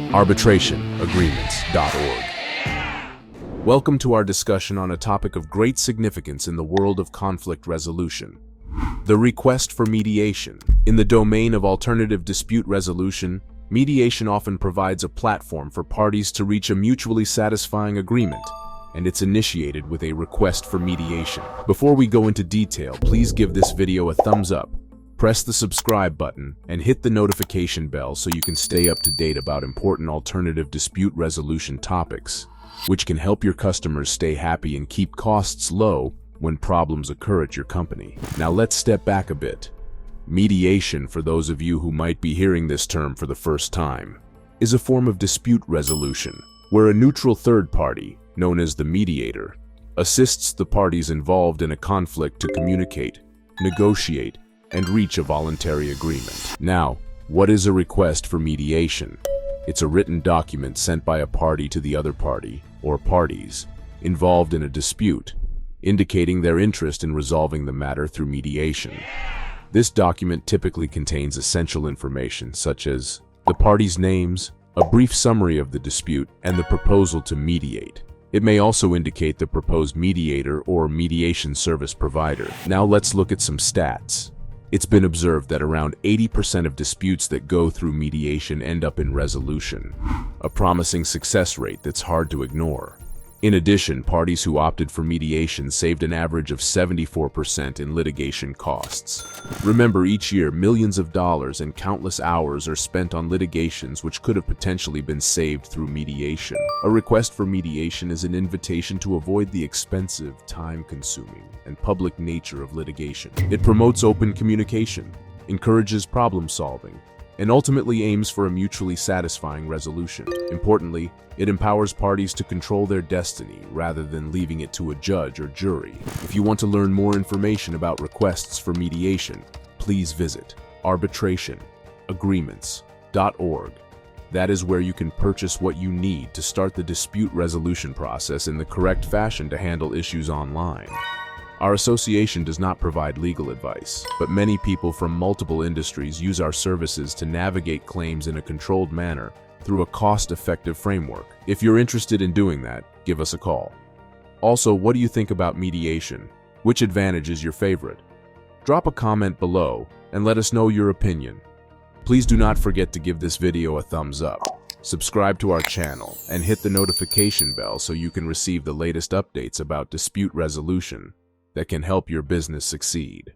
arbitrationagreements.org. Welcome to our discussion on a topic of great significance in the world of conflict resolution: the request for mediation. In the domain of alternative dispute resolution, mediation often provides a platform for parties to reach a mutually satisfying agreement, and it's initiated with a request for mediation. Before we go into detail, please give this video a thumbs up, press the subscribe button, and hit the notification bell so you can stay up to date about important alternative dispute resolution topics, which can help your customers stay happy and keep costs low when problems occur at your company. Now let's step back a bit. Mediation, for those of you who might be hearing this term for the first time, is a form of dispute resolution where a neutral third party, known as the mediator, assists the parties involved in a conflict to communicate, negotiate, and reach a voluntary agreement. Now, what is a request for mediation? It's a written document sent by a party to the other party, or parties, involved in a dispute, indicating their interest in resolving the matter through mediation. This document typically contains essential information such as the parties' names, a brief summary of the dispute, and the proposal to mediate. It may also indicate the proposed mediator or mediation service provider. Now let's look at some stats. It's been observed that around 80% of disputes that go through mediation end up in resolution, a promising success rate that's hard to ignore. In addition, parties who opted for mediation saved an average of 74% in litigation costs. Remember, each year millions of dollars and countless hours are spent on litigations which could have potentially been saved through mediation. A request for mediation is an invitation to avoid the expensive, time-consuming, and public nature of litigation. It promotes open communication, encourages problem-solving, and ultimately aims for a mutually satisfying resolution. Importantly, it empowers parties to control their destiny rather than leaving it to a judge or jury. If you want to learn more information about requests for mediation, please visit arbitrationagreements.org. That is where you can purchase what you need to start the dispute resolution process in the correct fashion to handle issues online. Our association does not provide legal advice, but many people from multiple industries use our services to navigate claims in a controlled manner through a cost-effective framework. If you're interested in doing that, give us a call. Also, what do you think about mediation? Which advantage is your favorite? Drop a comment below and let us know your opinion. Please do not forget to give this video a thumbs up, subscribe to our channel, and hit the notification bell so you can receive the latest updates about dispute resolution that can help your business succeed.